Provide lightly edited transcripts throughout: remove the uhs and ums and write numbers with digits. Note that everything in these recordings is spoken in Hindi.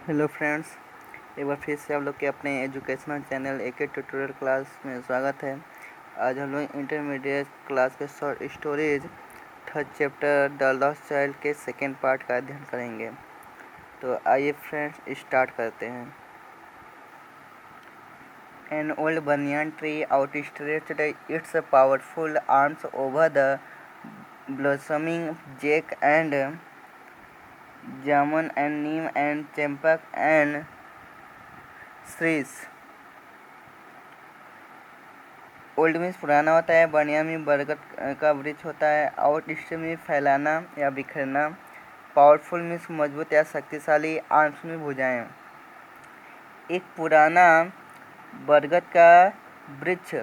हेलो फ्रेंड्स, एक बार फिर से आप लोग के अपने educational channel AK tutorial class में स्वागत है। आज हम लोग इंटरमीडिएट क्लास के short stories third chapter the lost child के सेकेंड पार्ट का अध्ययन करेंगे। तो आइए फ्रेंड्स स्टार्ट करते हैं। An old banyan tree outstretched its powerful arms over the blossoming jack and jamun and neem and champak and shirish. Old means पुराना होता है, बनियान में बरगद का वृक्ष होता है, आउट स्ट्रीम में फैलाना या बिखरना, पावरफुल मीन्स मजबूत या शक्तिशाली, आर्म्स में भुजाएं। एक पुराना बरगद का वृक्ष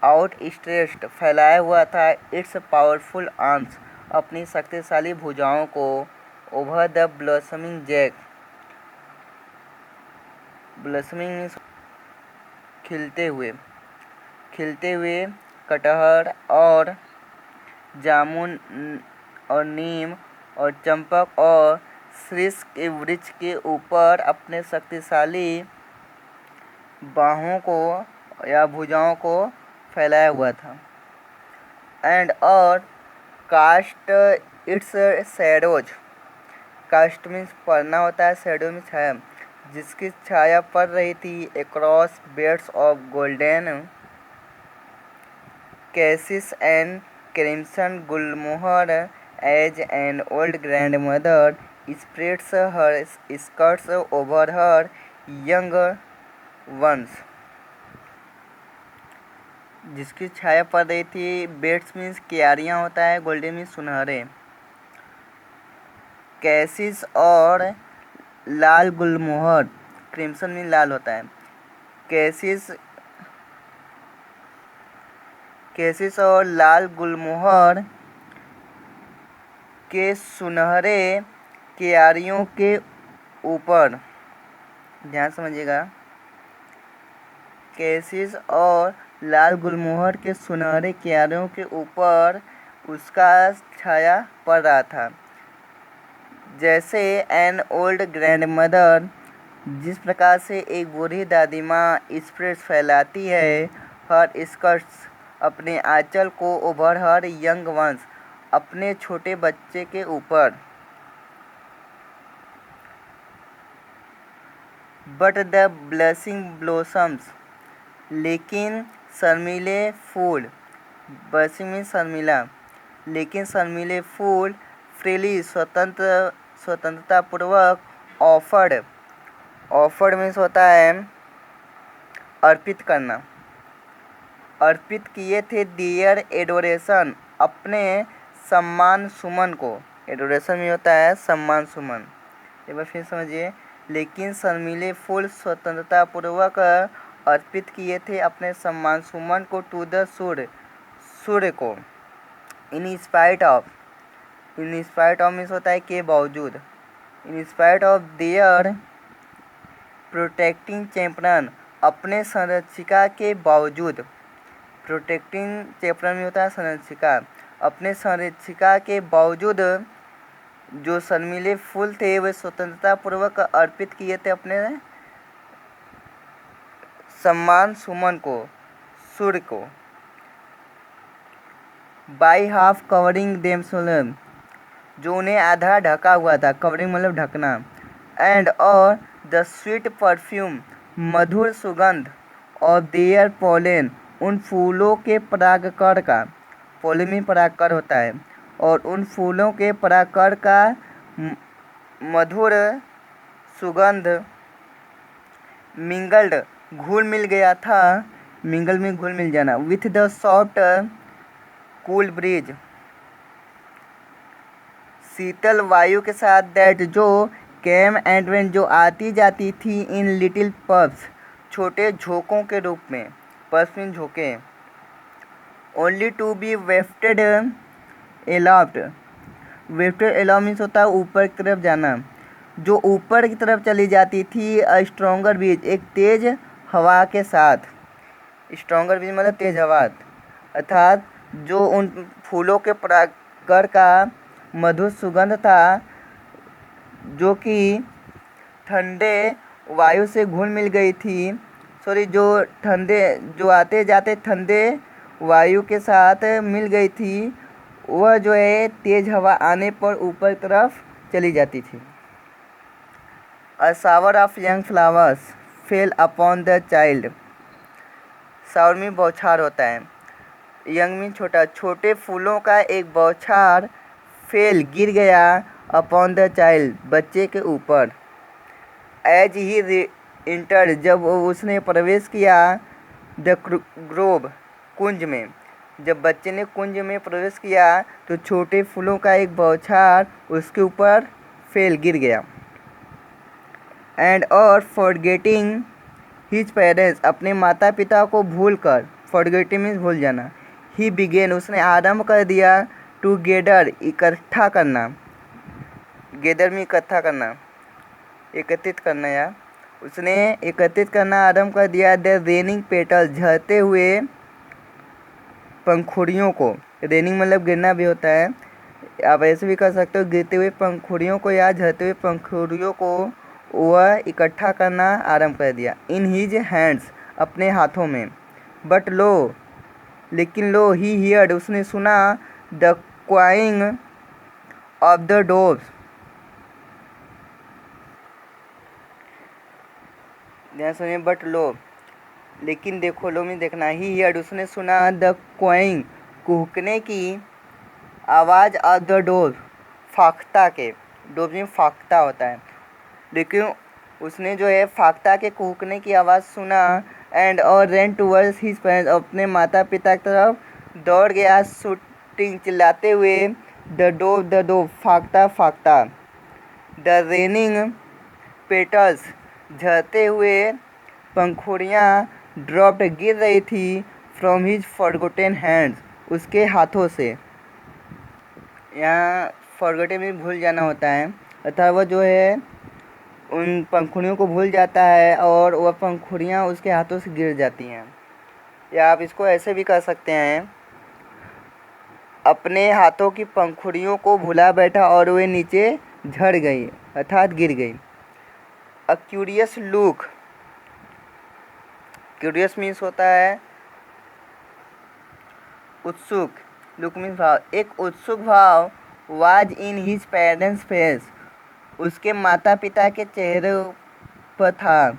आउट स्ट्रेच्ड फैलाया हुआ था, इट्स पावरफुल आर्म्स अपनी शक्तिशाली भुजाओं को, over the blossoming jack, blossoming means खिलते हुए कटहर और जामुन और नीम और चंपक और शीर्ष के वृक्ष के ऊपर अपने शक्तिशाली बाहों को या भुजाओं को फैलाया हुआ था। एंड और cast its shadows, cast means पड़ना होता है, शैडो मीन्स छाया, जिसकी छाया पड़ रही थी across beds of golden cassis and crimson gulmohar as an old grandmother spreads her skirts over her young ones, जिसकी छाया पड़ रही थी। बेड्स मीन्स क्यारियाँ होता है, गोल्डन मीन्स सुनहरे, कैसिस और लाल गुलमोहर, क्रिम्सन मीन्स लाल होता है, कैसिस और लाल गुलमोहर के सुनहरे क्यारियों के ऊपर, ध्यान समझिएगा, कैसिस और लाल गुलमोहर के सुनहरे क्यारियों के ऊपर उसका छाया पड़ रहा था। जैसे एन ओल्ड ग्रैंडमदर, जिस प्रकार से एक बूढ़ी दादी माँ स्प्रेड्स फैलाती है, हर स्कर्ट्स अपने आंचल को, ओवर हर यंग वंस अपने छोटे बच्चे के ऊपर। बट द ब्लशिंग ब्लोसम्स, लेकिन शर्मीले फूल, ब्लशिंग में शर्मिला, लेकिन शर्मीले फूल फ्रीली स्वतंत्रतापूर्वक ऑफर्ड मीन्स होता है अर्पित करना, अर्पित किए थे दियर एडोरेशन अपने सम्मान सुमन को, एडोरेशन में होता है सम्मान सुमन। एक बार फिर समझिए, लेकिन शर्मीले फूल स्वतंत्रतापूर्वक अर्पित किए थे अपने सम्मान सुमन को, टू द सूर्य को, इन स्पाइट ऑफ मीन्स होता है के बावजूद, in spite of their protecting champion अपने संरक्षिका के बावजूद, प्रोटेक्टिंग चैंपियन में होता है संरक्षिका, अपने संरक्षिका के बावजूद जो शर्मीले फूल थे वे स्वतंत्रतापूर्वक अर्पित किए थे अपने सम्मान सुमन को, सूर्य को। बाई हाफ कवरिंग देम सोलम, जो उन्हें आधा ढका हुआ था, कवरिंग मतलब ढकना, एंड और द स्वीट परफ्यूम मधुर सुगंध, और देयर पोलेन उन फूलों के परागकण का, पोलेन में परागकण होता है, और उन फूलों के परागकण का मधुर सुगंध मिंगल्ड घुल मिल गया था, मिंगल में घुल मिल जाना, with the soft cool breeze, शीतल वायु के साथ, दैट जो कैम एंड वेंट जो आती जाती थी, इन लिटिल पफ्स छोटे झोंकों के रूप में, पफ्स मीन झोंके, ओनली टू बी वेफ्टेड एलॉफ्ट, वेफ्टेड एलॉफ्ट मीन्स होता है ऊपर की तरफ जाना, जो ऊपर की तरफ चली जाती थी, स्ट्रॉन्गर ब्रीज एक तेज हवा के साथ, स्ट्रॉन्गर ब्रीज मतलब तेज हवा, अर्थात जो उन फूलों के परागकण का मधुर सुगंध था जो कि ठंडे वायु से घुल मिल गई थी, जो आते जाते ठंडे वायु के साथ मिल गई थी, वह जो है तेज हवा आने पर ऊपर तरफ चली जाती थी। A shower of young flowers fell upon the child। Shower में बौछार होता है। यंग में छोटे फूलों का एक बौछार फेल गिर गया अपॉन द चाइल्ड, बच्चे के ऊपर। एज ही इंटर, जब उसने प्रवेश किया, द ग्रोव, कुंज में। जब बच्चे ने कुंज में प्रवेश किया तो छोटे फूलों का एक बौछार उसके ऊपर फेल गिर गया। एंड और फॉरगेटिंग हिज पेरेंट्स, अपने माता पिता को भूल कर, फॉरगेटिंग मीन्स भूल जाना, ही बिगेन, उसने आरंभ कर दिया, टू गेदर, इकट्ठा करना, गेदर में इकट्ठा करना, एकत्रित करना, या उसने एकत्रित करना आरंभ कर दिया, द रेनिंग पेटल, झड़ते हुए पंखुड़ियों को। रेनिंग मतलब गिरना भी होता है, आप ऐसे भी कर सकते हो, गिरते हुए पंखुड़ियों को या झड़ते हुए पंखुड़ियों को वह इकट्ठा करना आरंभ कर दिया। इन हिज हैंड्स, अपने हाथों में। बट लो, लेकिन लो, ही हियर्ड, उसने सुना, द क्वाइंग ऑफ द डोव्स, ध्यान सुनिए, बट लो, लेकिन देखो, लो में देखना, ही हियर्ड, उसने सुना, द क्वाइंग, कुहकने की आवाज़, ऑफ द डोव, फाख्ता के, डोव में फाख्ता होता है, लेकिन उसने जो है फाख्ता के कुहकने की आवाज़ सुना। एंड और रन टूवर्ड्स हिज पेरेंट्स, अपने माता पिता की तरफ दौड़ गया, शूटिंग, चिल्लाते हुए, द डोव, फाख्ता फाख्ता, द रेनिंग पेटल्स, झड़ते हुए पंखुड़ियाँ, ड्रॉप्ड, गिर रही थी, फ्रॉम हिज फॉरगॉटेन हैंड्स, उसके हाथों से। यहाँ फॉरगॉटेन में भूल जाना होता है, अर्थात वह जो है उन पंखुड़ियों को भूल जाता है और वह पंखुड़ियाँ उसके हाथों से गिर जाती हैं। या आप इसको ऐसे भी कर सकते हैं, अपने हाथों की पंखुड़ियों को भुला बैठा और वे नीचे झड़ गई, अर्थात गिर गई। A curious look, curious means होता है उत्सुक, लुक मीन्स भाव, एक उत्सुक भाव, was in his parents face, उसके माता पिता के चेहरे पर था,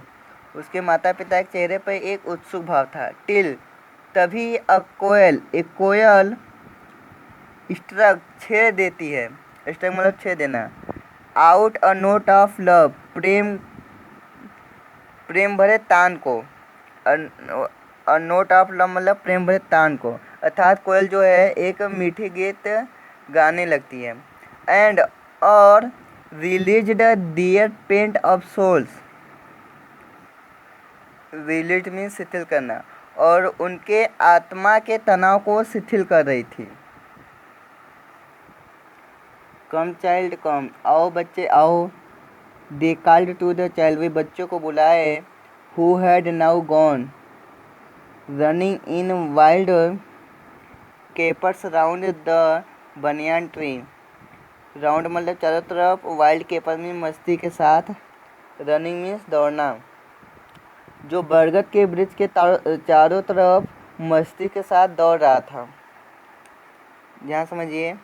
उसके माता पिता के चेहरे पर एक उत्सुक भाव था। टिल, तभी अ कोयल, एक कोयल, स्ट्रक, छेड़ देती है, स्ट्रक मतलब छेड़ देना, out a note of love, प्रेम भरे तान को, अ नोट ऑफ लव मतलब प्रेम भरे तान को, अर्थात कोयल जो है एक मीठी गीत गाने लगती है। एंड और released their pent of souls, release means शिथिल करना, और उनके आत्मा के तनाव को शिथिल कर रही थी। कम चाइल्ड कम, आओ बच्चे आओ, they called to the child, वे बच्चों को बुलाए, who had now gone running in wild capers round the banyan tree, round मतलब चारों तरफ, वाइल्ड कैपर में मस्ती के साथ, रनिंग मीन्स दौड़ना, जो बरगद के वृक्ष के चारों तरफ मस्ती के साथ दौड़ रहा था। यहाँ समझिए,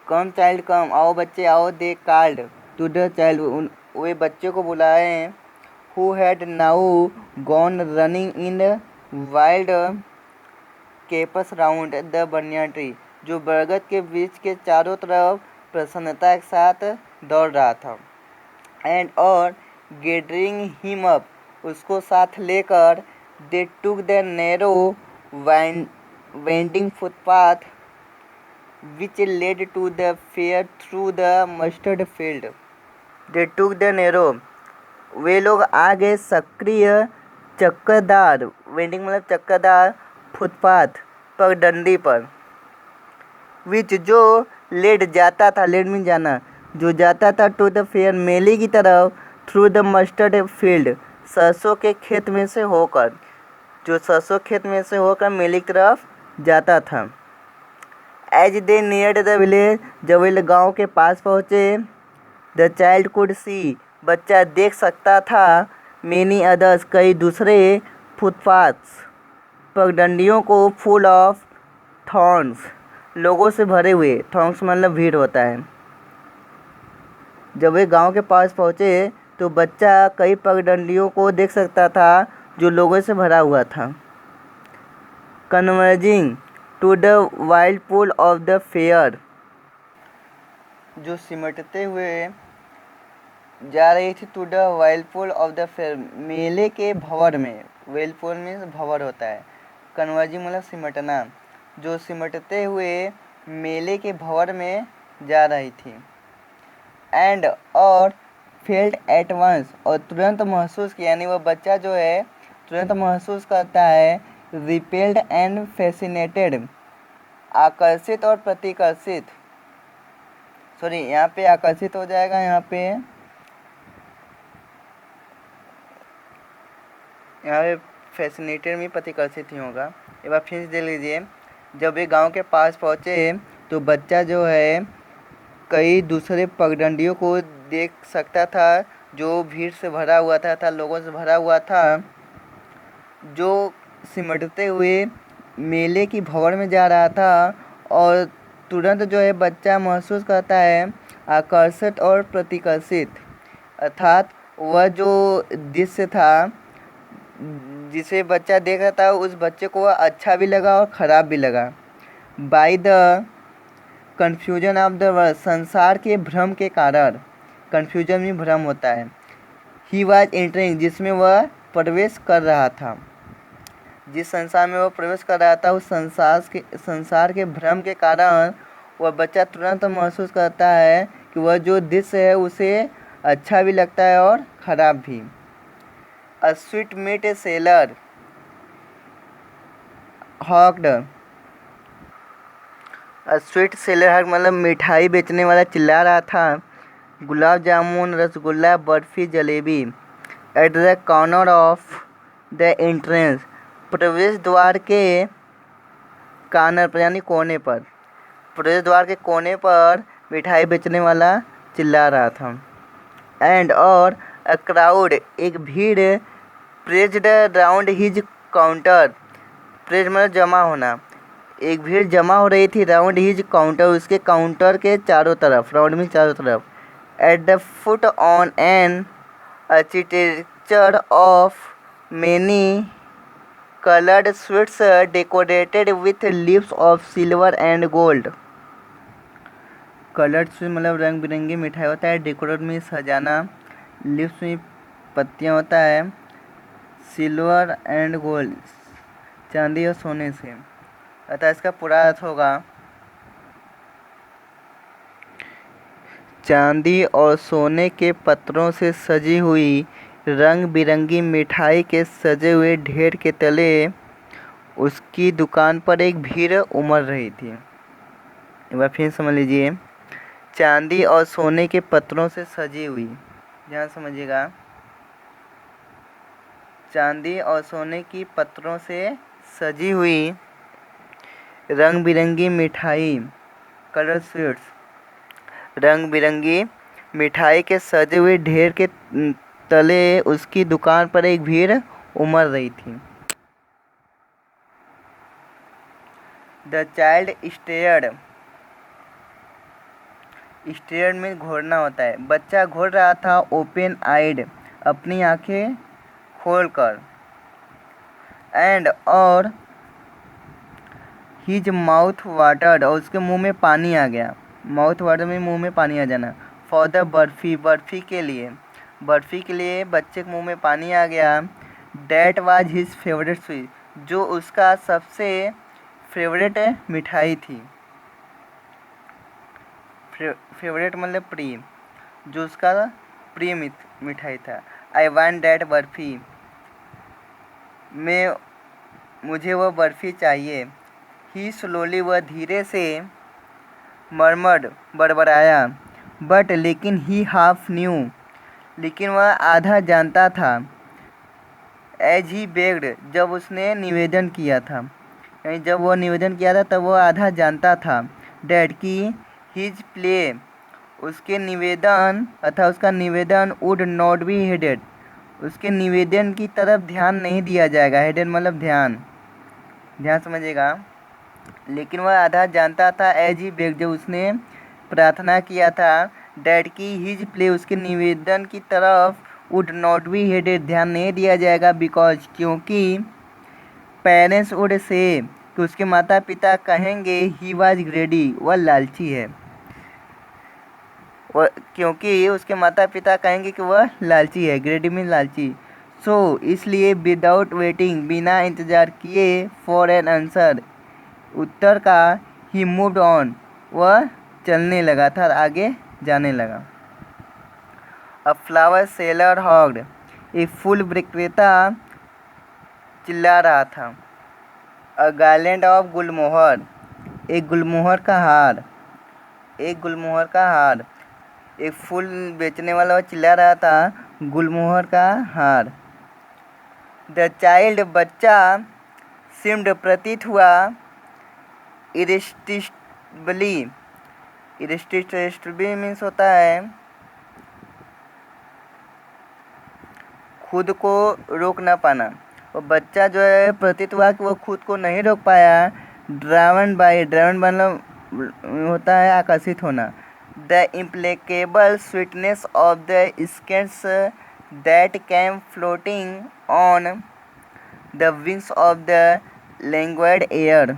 कम चाइल्ड कम, आओ बच्चे आओ, they called to the child, वे बच्चे को बुलाए, who had now gone running in wild capers round the banyan tree, जो बरगद के वृक्ष के चारों तरफ प्रसन्नता के साथ दौड़ रहा था। एंड और गेदरिंग हिम अप, उसको साथ लेकर, they took the narrow winding footpath which led to the fair through the mustard field, they took the narrow, वे लोग आ गए सक्रिय चक्करदार, वेंडिंग मतलब चक्करदार, फुटपाथ, पगडंडी पर, विच जो लेड जाता था, लेड में जाना, जो जाता था, टू द फेयर मेले की तरफ, थ्रू द मस्टर्ड फील्ड, सरसों के खेत में से होकर, जो सरसों खेत में से होकर मेले की तरफ जाता था। As they near the village, जब वे गाँव के पास पहुँचे, द चाइल्ड कुड सी, बच्चा देख सकता था, मेनी अदर्स, कई दूसरे, फुटपाथ्स, पगडंडियों को, फुल ऑफ थॉर्न्स, लोगों से भरे हुए, थॉर्न्स मतलब भीड़ होता है। जब वे गांव के पास पहुंचे तो बच्चा कई पगडंडियों को देख सकता था जो लोगों से भरा हुआ था। Converging to the wild pool of the fair, जो सिमटते हुए जा रही थी, to the wild pool of the fair, मेले के भंवर में। वाइल्ड पूल में भंवर होता है। कन्वर्जिंग मतलब सिमटना, जो सिमटते हुए मेले के भंवर में जा रही थी। एंड और फेल्ट एट वंस, और तुरंत महसूस किया, यानी वह बच्चा जो है तुरंत महसूस करता है, रिपेल्ड एंड फैसिनेटेड, आकर्षित और प्रतिकर्षित, सॉरी यहाँ पे आकर्षित हो जाएगा, यहाँ पे फैसिनेटेड में प्रतिकर्षित ही होगा। एक बार फिर देख लीजिए। जब वे गांव के पास पहुँचे तो बच्चा जो है कई दूसरे पगडंडियों को देख सकता था जो भीड़ से भरा हुआ था, लोगों से भरा हुआ था, जो सिमटते हुए मेले की भंवर में जा रहा था। और तुरंत जो है बच्चा महसूस करता है आकर्षित और प्रतिकर्षित, अर्थात वह जो दृश्य था जिसे बच्चा देख रहा था, उस बच्चे को अच्छा भी लगा और ख़राब भी लगा। By the confusion of the world, संसार के भ्रम के कारण, कन्फ्यूजन में भ्रम होता है। ही वॉज एंटरिंग, जिसमें वह प्रवेश कर रहा था, जिस संसार में वह प्रवेश कर रहा था, उस संसार के भ्रम के कारण वह बच्चा तुरंत महसूस करता है कि वह जो दृश्य है उसे अच्छा भी लगता है और ख़राब भी। A sweet meat seller hawked, sweet seller hawked मतलब मिठाई बेचने वाला चिल्ला रहा था, gulab jamun, rasgulla, barfi, jalebi, at the corner of the entrance, प्रवेश द्वार के कॉर्नर पर, यानी कोने पर, प्रवेश द्वार के कोने पर मिठाई बेचने वाला चिल्ला रहा था। एंड और अ क्राउड, एक भीड़, praised round his counter, praise मतलब जमा होना, एक भीड़ जमा हो रही थी राउंड हिज काउंटर, उसके काउंटर के चारों तरफ, राउंड में चारों तरफ। At the foot on an architecture of many coloured sweets decorated with leaves of silver and gold, coloured sweet मतलब रंग बिरंगी मिठाई होता है, डेकोरेट में सजाना, लीव्स में पत्तियाँ होता है, सिल्वर एंड गोल्ड चांदी और सोने से, अतः इसका पूरा अर्थ होगा चांदी और सोने के पत्रों से सजी हुई रंग बिरंगी मिठाई के सजे हुए ढेर के तले उसकी दुकान पर एक भीड़ उमड़ रही थी। एक बार फिर समझ लीजिए, चांदी और सोने के पत्रों से सजी हुई, ध्यान समझिएगा, चांदी और सोने की पत्रों से सजी हुई रंग बिरंगी मिठाई, कलर स्वीट्स, रंग बिरंगी मिठाई के सजे हुए ढेर के तले उसकी दुकान पर एक भीड़ उमड़ रही थी। द चाइल्ड स्टेयर्ड, स्टेयर्ड में घूरना होता है, बच्चा घूर रहा था, ओपन आइड, अपनी आंखें खोलकर, एंड और हिज माउथ वाटर्ड, और उसके मुंह में पानी आ गया, माउथ वाटर में मुंह में पानी आ जाना। फॉर द बर्फ़ी, बर्फ़ी के लिए, बर्फ़ी के लिए बच्चे के मुंह में पानी आ गया। That was his favourite sweet, जो उसका सबसे फेवरेट मिठाई थी, फेवरेट मतलब प्रिय, जो उसका प्रिय मिठाई था। आई वांट डैट बर्फ़ी, मुझे वह बर्फ़ी चाहिए। ही स्लोली, वह धीरे से, मरमड बड़बड़ाया, बट लेकिन ही हाफ न्यू, लेकिन वह आधा जानता था। एज ही बेग्ड, जब उसने निवेदन किया था, यानी जब वह निवेदन किया था तब वह आधा जानता था। डैट की हिज प्ले उसके निवेदन अथवा उसका निवेदन वुड नॉट बी हेडेड उसके निवेदन की तरफ ध्यान नहीं दिया जाएगा। हेडेड मतलब ध्यान समझिएगा। लेकिन वह आधा जानता था एज ही बेग जब उसने प्रार्थना किया था डैट की हिज प्ले उसके निवेदन की तरफ वुड नॉट बी हेडेड ध्यान नहीं दिया जाएगा बिकॉज क्योंकि पेरेंट्स वुड से कि उसके माता पिता कहेंगे ही वाज ग्रेडी वह लालची है। वह क्योंकि उसके माता पिता कहेंगे कि वह लालची है। ग्रेडी मीन लालची। सो इसलिए विदाउट वेटिंग बिना इंतज़ार किए फॉर एन आंसर उत्तर का ही मूव्ड ऑन वह चलने लगा था आगे जाने लगा। अ फ्लावर सेलर हॉग्ड एक फूल विक्रेता चिल्ला रहा था। अ गार्लैंड ऑफ गुलमोहर एक गुलमोहर का हार एक फूल बेचने वाला चिल्ला रहा था गुलमोहर का हार। द चाइल्ड बच्चा सिम्ड प्रतीत हुआ इरिस्टिबली मीन्स होता है खुद को रोक ना पाना। वो बच्चा जो है प्रतीत हुआ कि वो खुद को नहीं रोक पाया। ड्रावन मतलब होता है आकर्षित होना। The implacable sweetness of the scents that came floating on the wings of the languid air.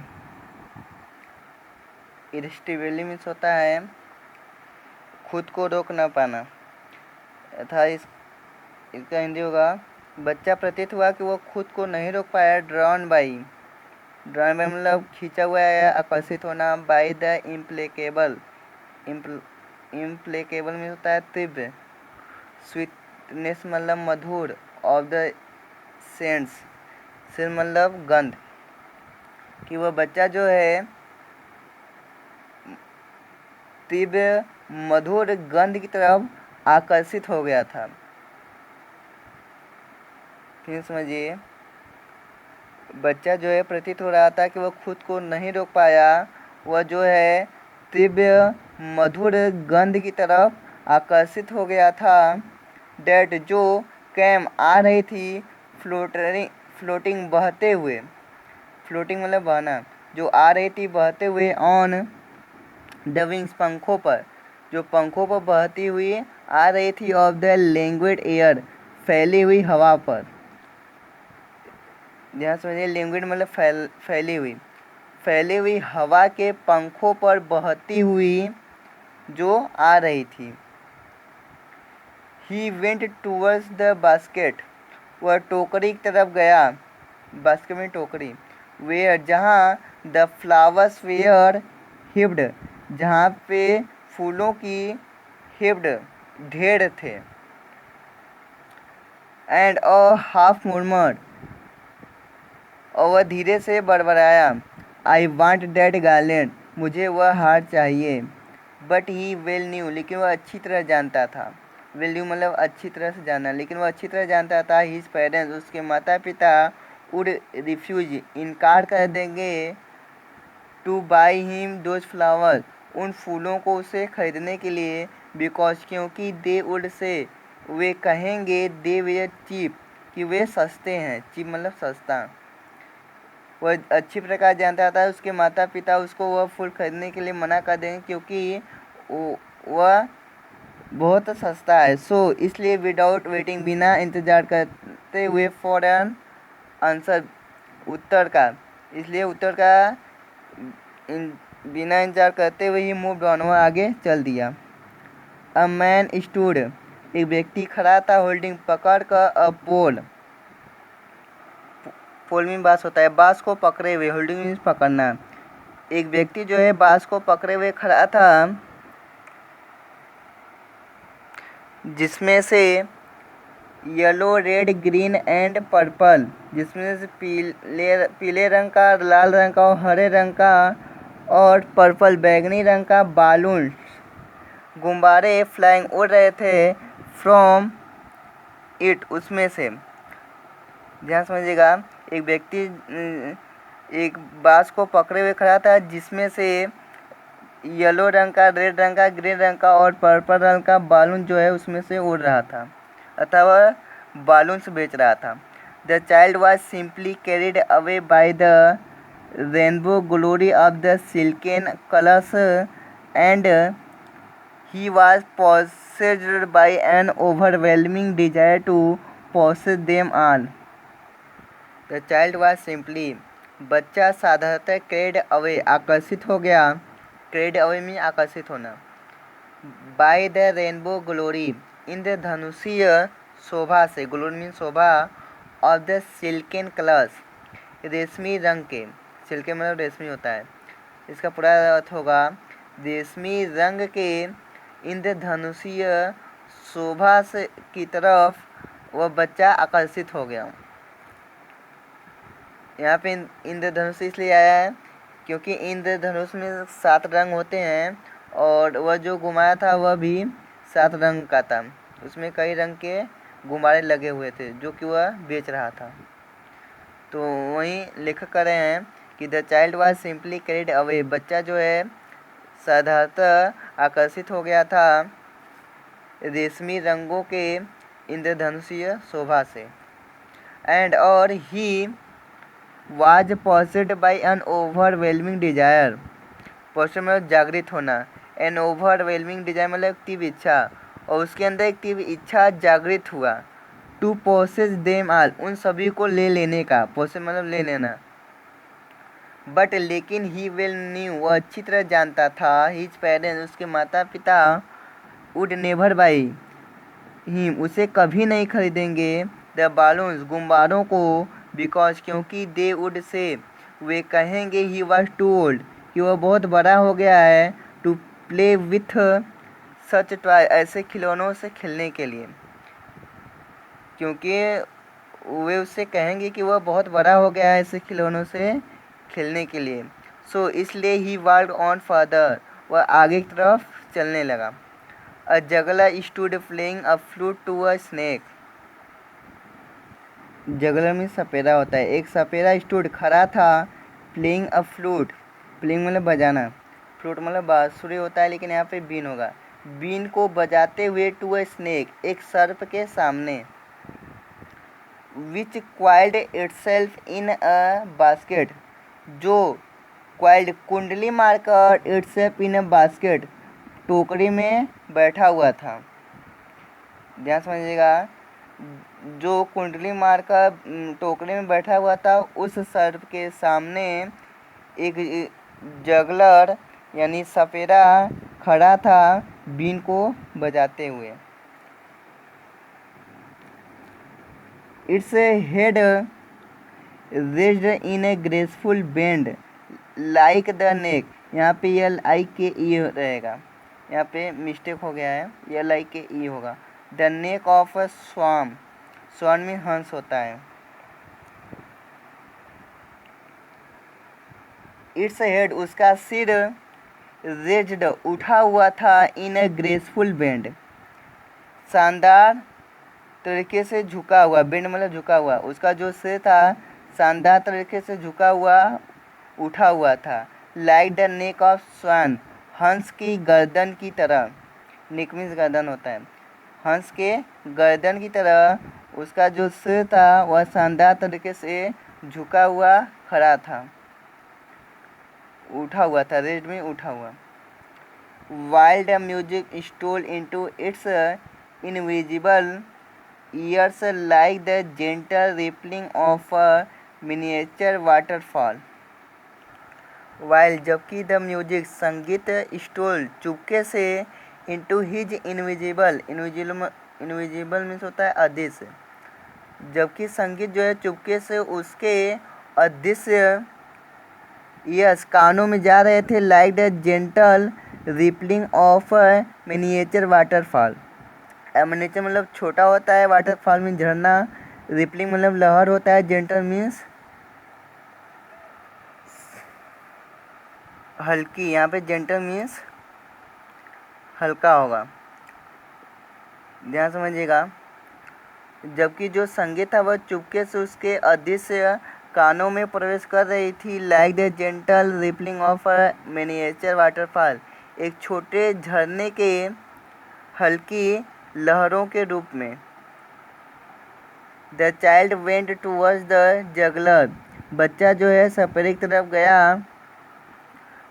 Irresistibly means होता है खुद को रोक ना पाना था। इसका हिंदी होगा बच्चा प्रतीत हुआ कि वो खुद को नहीं रोक पाया। ड्रॉन बाई मतलब खींचा हुआ है आकर्षित होना। बाई द इम्प्लेकेबल में होता है तीव्र। स्वीटनेस मतलब मधुर। ऑफ द सेंस मतलब गंध कि वह बच्चा जो है तीव्र मधुर गंध की तरफ आकर्षित हो गया था। फिर समझिए बच्चा जो है प्रतीत हो रहा था कि वह खुद को नहीं रोक पाया। वह जो है तीव्र मधुर गंध की तरफ आकर्षित हो गया था। डेट जो कैम आ रही थी फ्लोटिंग बहते हुए। फ्लोटिंग मतलब बहना। जो आ रही थी बहते हुए ऑन द विंग्स पंखों पर। जो पंखों पर बहती हुई आ रही थी ऑफ द लैंग्वेड एयर फैली हुई हवा पर। ध्यान समझिए लैंग्वेड मतलब फैली हुई हवा के पंखों पर बहती हुई जो आ रही थी। He went towards the basket वह टोकरी की तरफ गया। बास्केट में टोकरी। वेयर जहाँ द फ्लावर्स वेयर हिप्ड जहाँ पे फूलों की हिप्ड ढेर थे। एंड अ हाफ मुर्मर्ड और वह धीरे से बड़बड़ाया। आई वांट दैट गार्लैंड मुझे वह हार चाहिए। बट ही वेल न्यू लेकिन वह अच्छी तरह जानता था। वेल न्यू मतलब अच्छी तरह से जानना। लेकिन वह अच्छी तरह जानता था हिज पेरेंट्स उसके माता पिता वुड रिफ्यूज इनकार कर देंगे two by him those flowers उन फूलों को उसे खरीदने के लिए। बिकॉज क्योंकि दे वुड से वे कहेंगे दे वे चीप कि वे सस्ते हैं। चीप मतलब सस्ता। वह अच्छी प्रकार जानता था उसके माता पिता उसको वह फूल खरीदने के लिए मना कर देंगे क्योंकि वह बहुत सस्ता है। सो इसलिए विदाउट वेटिंग बिना इंतज़ार करते हुए फॉर एन आंसर उत्तर का इसलिए उत्तर का बिना इंतजार करते हुए ही मूव ऑन वह आगे चल दिया। अ मैन स्टूड एक व्यक्ति खड़ा था होल्डिंग पकड़ कर अ पोल में बांस होता है बांस को पकड़े हुए। होल्डिंग मीन्स पकड़ना। एक व्यक्ति जो है बांस को पकड़े हुए खड़ा था जिसमें से yellow red green and purple जिसमें से पीले रंग का लाल रंग का और हरे रंग का और पर्पल बैगनी रंग का बालून गुब्बारे फ्लाइंग उड़ रहे थे फ्रॉम इट उसमें से। ध्यान समझिएगा एक व्यक्ति एक बांस को पकड़े हुए खड़ा था जिसमें से येलो रंग का, रेड रंग का, ग्रीन रंग का और पर्पल रंग का बालून जो है उसमें से उड़ रहा था, अथवा बालून्स बेच रहा था। The child was simply carried away by the rainbow glory of the silken colours and he was possessed by an overwhelming desire to possess them all. The child was simply, बच्चा साधारणतः carried away, आकर्षित हो गया, carried away में आकर्षित होना, by the rainbow glory, इंद्रधनुषीय शोभा से, glory mean Shobha, of the silken colors, रेशमी रंग के, सिल्के मतलब रेशमी होता है, इसका पूरा अर्थ होगा रेशमी रंग के इंद्रधनुषीय शोभा से की तरफ वह बच्चा आकर्षित हो गया। यहाँ पे इंद्रधनुष इसलिए आया है क्योंकि इंद्रधनुष में 7 रंग होते हैं और वह जो घुमाया था वह भी 7 रंग का था, उसमें कई रंग के गुब्बारे लगे हुए थे जो कि वह बेच रहा था। तो वहीं लेखक कह रहे हैं कि the child was simply carried away, बच्चा जो है साधारणतः आकर्षित हो गया था रेशमी रंगों के इंद्रधनुषीय शोभा से, एंड और he was possessed by an overwhelming desire, possessed मतलब जागृत होना, एन ओवरवेलमिंग डिजायर मतलब तीव्र इच्छा, और उसके अंदर एक तीव्र इच्छा जागृत हुआ, टू पोसेस देम ऑल, उन सभी को ले लेने का, पोसेस मतलब ले लेना, बट लेकिन ही वेल न्यू, वह अच्छी तरह जानता था, हिज पेरेंट्स, उसके माता पिता, वुड नेवर बाई हिम, उसे कभी नहीं खरीदेंगे, द बालून्स, गुब्बारों को, बिकॉज क्योंकि दे वुड से, वे कहेंगे ही वॉज टू ओल्ड, कि वह बहुत बड़ा हो गया है, to play with such toy, ऐसे खिलौनों से खेलने के लिए, क्योंकि वे उससे कहेंगे कि वह बहुत बड़ा हो गया है ऐसे खिलौनों से खेलने के लिए। सो इसलिए ही वॉल्ड ऑन फर्दर, वह आगे की तरफ चलने लगा। A juggler stood playing a flute to a snake, juggler में सपेरा होता है, एक सपेरा स्टूड खड़ा था, प्लेइंग अ फ्लूट, प्लेइंग मतलब बजाना, फ्लूट मतलब बांसुरी होता है लेकिन यहाँ पे बीन होगा, बीन को बजाते हुए टू अ स्नेक, एक सर्प के सामने, which coiled itself in a basket, जो क्वाइल्ड कुंडली मारकर इटसेल्फ इन अ बास्केट, टोकरी में बैठा हुआ था। ध्यान समझिएगा, जो कुंडली मारकर टोकरी में बैठा हुआ था, उस सर्प के सामने एक जगलर यानी सपेरा खड़ा था बीन को बजाते हुए। Its head raised in A graceful bend like the neck, यहाँ पे एल आई के ई रहेगा, यहाँ पे मिस्टेक हो गया है, एल आई के ई होगा, द नेक ऑफ अ स्वान, स्वान में हंस होता है। इट्स हेड, उसका सिर, रेज्ड उठा हुआ था, इन ए ग्रेसफुल बेंड, शानदार तरीके से झुका हुआ, बेंड मतलब झुका हुआ, उसका जो सिर था शानदार तरीके से झुका हुआ, उठा हुआ था, लाइक द नेक ऑफ स्वान, हंस की गर्दन की तरह, नेक मीन्स गर्दन होता है, हंस के गर्दन की तरह उसका जो सिर था वह शानदार तरीके से झुका हुआ खड़ा था, उठा हुआ था, रेड में उठा हुआ। While the music stole into its invisible ears like the gentle rippling of a miniature waterfall, while जबकि द म्यूजिक संगीत स्टोल चुपके से into his invisible, invisible means होता है अदृश्य, जबकि संगीत जो है चुपके से उसके अदृश्य यस कानों में जा रहे थे, like the gentle rippling of miniature waterfall, miniature मतलब छोटा होता है, वाटरफॉल में झरना, रिपलिंग मतलब लहर होता है, जेंटल मीन्स हल्की, यहाँ पे जेंटल मीन्स हल्का होगा, ध्यान समझिएगा, जबकि जो संगीत था वह चुपके से उसके अदृश्य कानों में प्रवेश कर रही थी, like the gentle rippling of a miniature waterfall, एक छोटे झरने के हल्की लहरों के रूप में। The child went towards the juggler, बच्चा जो है सपेरे की तरफ गया।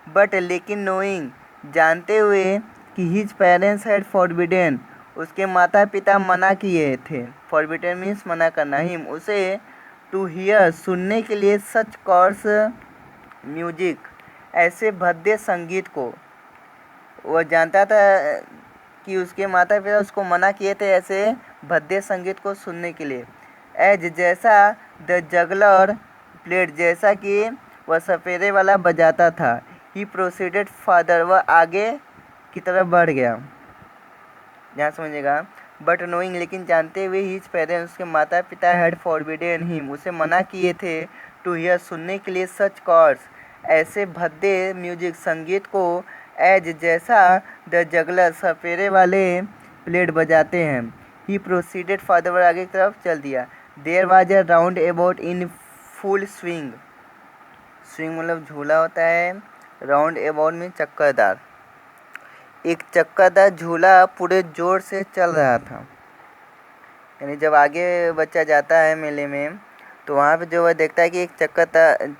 बट लेकिन नोइंग, जानते हुए कि हिज पेरेंट्स हैड फॉरबिडन, उसके माता पिता मना किए थे। फॉरबिडन मीन्स मना करना, हिम उसे, टू हियर सुनने के लिए, सच कॉर्स म्यूजिक, ऐसे भद्दे संगीत को। वह जानता था कि उसके माता पिता उसको मना किए थे ऐसे भद्दे संगीत को सुनने के लिए। एज जैसा, द जगलर प्लेड, जैसा कि वह सपेरे वाला बजाता था। ही प्रोसीडेड फादर, वह आगे की तरफ बढ़ गया। यहाँ समझिएगा। बट नोइंग, लेकिन जानते हुए, हिज पेरेंट्स, उसके माता पिता, हैड फॉरबिडन हिम, उसे मना किए थे, टू हियर सुनने के लिए, सच कॉर्ड्स, ऐसे भद्दे म्यूजिक संगीत को। एज जैसा, द जगलर सपेरे वाले प्लेड बजाते हैं। ही प्रोसीडेड फादर, आगे की तरफ चल दिया। There was a roundabout in full swing, swing मतलब झूला होता है, राउंड अबाउट में चक्करदार। एक चक्करदार झूला पूरे जोर से चल रहा था। यानी जब आगे बच्चा जाता है मेले में तो वहाँ पे जो वह देखता है कि एक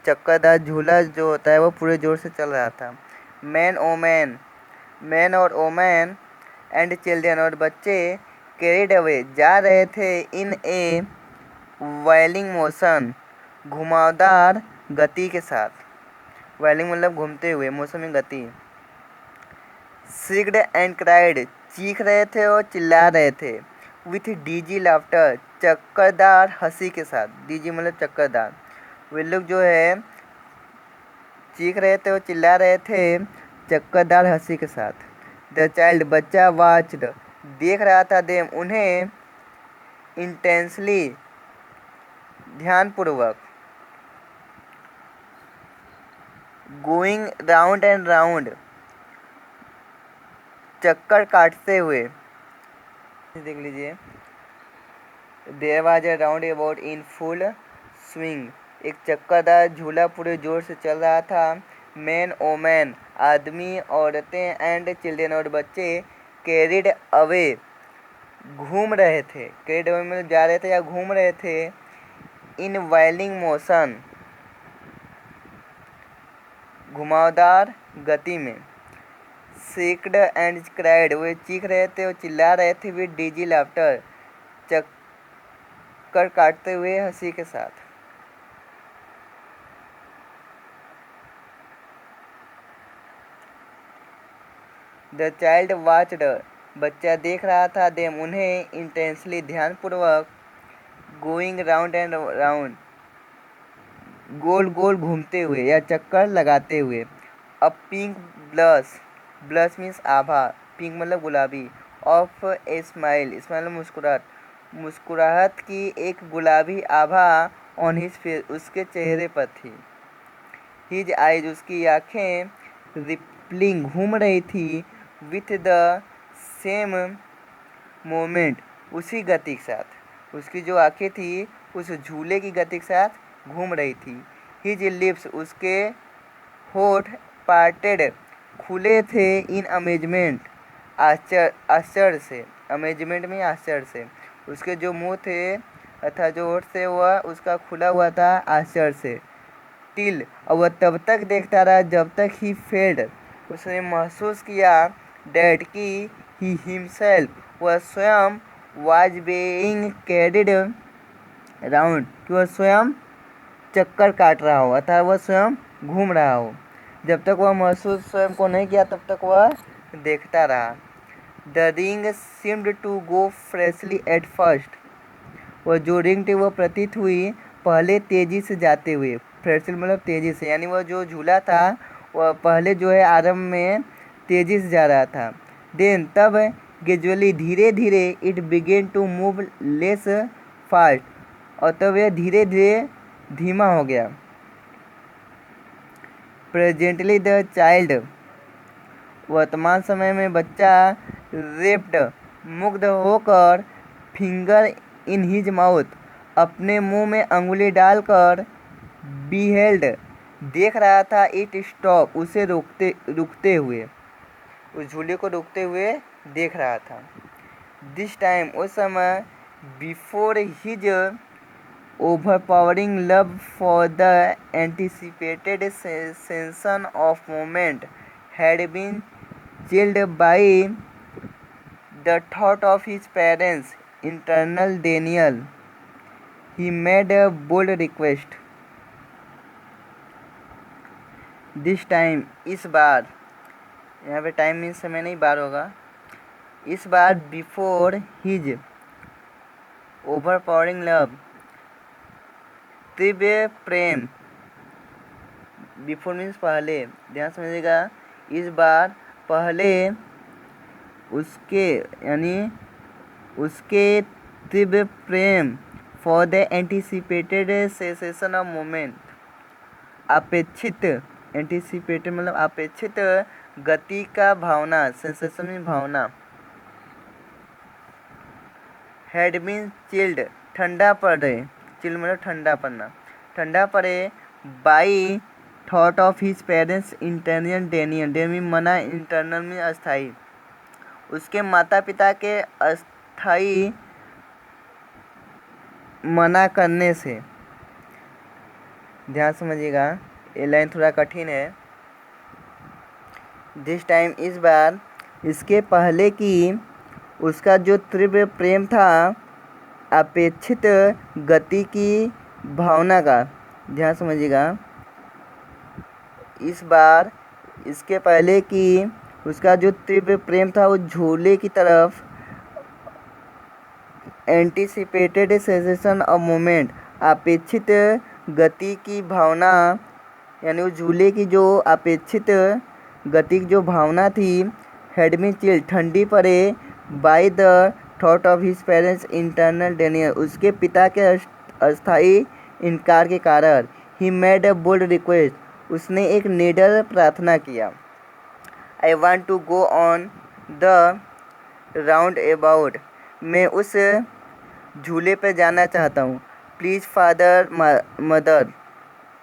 चक्करदार झूला जो होता है वो पूरे जोर से चल रहा था। मैन ओ मैन, मैन और ओमैन एंड चिल्ड्रन, और बच्चे, कैरिड अवे, जा रहे थे, इन ए वाइलिंग मोशन, घुमावदार गति के साथ। वाइलिंग मतलब घूमते हुए, मोशन में गति। सिग्ड एंड क्राइड, चीख रहे थे और चिल्ला रहे थे। विथ डीजी लाफ्टर, चक्करदार हंसी के साथ। डीजी मतलब चक्करदार। वे लोग जो है चीख रहे थे और चिल्ला रहे थे चक्करदार हंसी के साथ। द चाइल्ड, बच्चा, वाच्ड, देख रहा था, देम, उन्हें, इंटेंसली, ध्यानपूर्वक। गोइंग राउंड एंड राउंड, चक्कर काटते हुए। देख लीजिए। There was a roundabout in full swing, एक चक्करदार झूला पूरे जोर से चल रहा था। मैन ओमैन, आदमी, औरतें, एंड चिल्ड्रन, और बच्चे, कैरिड अवे, घूम रहे थे। कैरिड अवे में जा रहे थे या घूम रहे थे। इन वाइलिंग मोशन, घुमावदार गति में। सिक्ड एंड क्राइड, वे चीख रहे थे और चिल्ला रहे थे। विद डीजी लाफ्टर, चक्कर काटते हुए हंसी के साथ। द चाइल्ड वाच्ड, बच्चा देख रहा था, देम, उन्हें, इंटेंसली, ध्यानपूर्वक। गोइंग राउंड एंड राउंड, गोल गोल घूमते हुए या चक्कर लगाते हुए। अ पिंक ब्लश, ब्लश मीन्स आभा, पिंक मतलब गुलाबी। ऑफ ए स्माइल, स्माइल मुस्कुराहट, मुस्कुराहट की एक गुलाबी आभा। ऑन हिज फेस, उसके चेहरे पर थी। हिज आइज, उसकी आँखें, रिपलिंग, घूम रही थी। विथ द सेम मोमेंट, उसी गति के साथ। उसकी जो आँखें थी उस झूले की गति के साथ घूम रही थी। हिज लिप्स, उसके होठ, पार्टेड, खुले थे। इन अमेजमेंट, आश्चर्य से। अमेजमेंट में आश्चर्य से। उसके जो मुंह थे अथवा जो होठ थे वह उसका खुला हुआ था आश्चर्य से। टिल, और वह तब तक देखता रहा जब तक ही फेल्ड, उसने महसूस किया, डैट की, ही हिमसेल्फ, वह स्वयं, वाज बेइंग कैरिड राउंड, कि वह स्वयं चक्कर काट रहा हो अर्थात वह स्वयं घूम रहा हो। जब तक वह महसूस स्वयं को नहीं किया तब तक वह देखता रहा। The ring seemed to go freshly at first, वह जो रिंग थी वह प्रतीत हुई पहले तेजी से जाते हुए। फ्रेशली मतलब तेजी से, यानी वह जो झूला था वह पहले जो है आरंभ में तेजी से जा रहा था। देन तब, ग्रेजुअली, धीरे धीरे, it began to move less fast, और तब यह धीरे धीरे धीमा हो गया। प्रेजेंटली द चाइल्ड, वर्तमान समय में बच्चा, रेप्ड, मुग्ध होकर, फिंगर इन हिज माउथ, अपने मुंह में अंगुली डालकर, beheld देख रहा था, it stop उसे रुकते हुए, उस झूले को रुकते हुए देख रहा था। This time उस समय, before his overpowering love for the anticipated sensation of moment had been chilled by the thought of his parents' internal denial, he made a bold request. This time इस बार, यहाँ पे टाइम मीन्स समय नहीं, बार होगा। इस बार बिफोर हिज ओवरपावरिंग लव, तीव्र प्रेम, बिफोर मीन्स पहले, ध्यान समझिएगा। इस बार पहले उसके, यानी उसके तीव्र प्रेम, for the anticipated cessation of moment, अपेक्षित, एंटिसिपेटेड मतलब अपेक्षित गति का भावना, सेंसेशन में भावना, हैड बीन चिल्ड ठंडा पड़े, चिल्ड मतलब ठंडा पड़ना, ठंडा पड़े, by thought of his parents internal Daniel, Daniel मना, इंटरनल में अस्थाई, उसके माता पिता के अस्थाई मना करने से। ध्यान समझिएगा, ये लाइन थोड़ा कठिन है। दिस टाइम इस बार, इसके पहले कि उसका जो तीव्र प्रेम था अपेक्षित गति की भावना का, ध्यान समझिएगा। इस बार इसके पहले कि उसका जो तीव्र प्रेम था वो झूले की तरफ, एंटिसिपेटेड सेंसेशन ऑफ मोमेंट, अपेक्षित गति की भावना, यानी उस झूले की जो अपेक्षित गति की जो भावना थी, हैड बीन चिल्ड ठंडी पड़े, by the thought of his parents internal denial, उसके पिता के अस्थायी इनकार के कारण। He made a bold request, उसने एक निडर प्रार्थना किया। I want to go on the roundabout, मैं उस झूले पर जाना चाहता हूँ। प्लीज़ फादर मदर,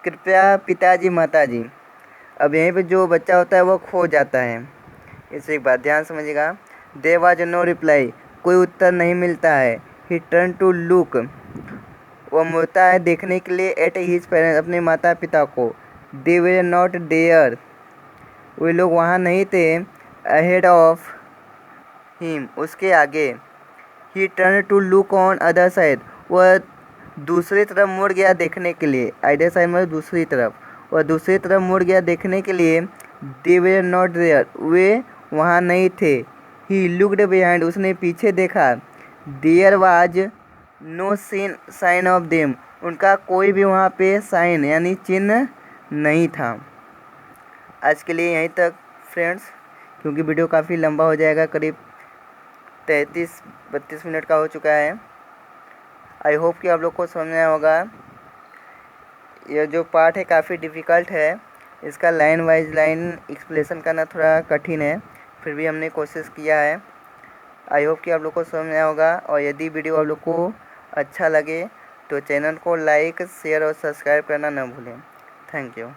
कृपया पिताजी माताजी। अब यहीं पे जो बच्चा होता है वो खो जाता है। इसे एक बात ध्यान समझिएगा। देयर वाज नो रिप्लाई, कोई उत्तर नहीं मिलता है। ही टर्न टू लुक, वह मुड़ता है देखने के लिए, एट हिज पेरेंट्स, अपने माता पिता को। दे वर नॉट देयर, वे लोग वहाँ नहीं थे। अहेड ऑफ हिम, उसके आगे। He turn to look on other side, वह दूसरी तरफ मुड़ गया देखने के लिए। अदर साइड मतलब दूसरी तरफ, वह दूसरी तरफ मुड़ गया देखने के लिए। दे वर नॉट देयर, वे वहाँ नहीं थे। ही लुक्ड बिहाइंड, उसने पीछे देखा। There was no sign of them, उनका कोई भी वहाँ पे साइन यानी चिन्ह नहीं था। आज के लिए यहीं तक फ्रेंड्स, क्योंकि वीडियो काफ़ी लंबा हो जाएगा, करीब 33-32 मिनट का हो चुका है। आई होप कि आप लोग को समझ आया होगा। यह जो पार्ट है काफ़ी डिफ़िकल्ट है, इसका लाइन वाइज लाइन एक्सप्लेनेशन करना थोड़ा कठिन है, फिर भी हमने कोशिश किया है। आई होप कि आप लोग को समझ आया होगा। और यदि वीडियो आप लोग को अच्छा लगे तो चैनल को लाइक, शेयर और सब्सक्राइब करना न भूलें। Thank you.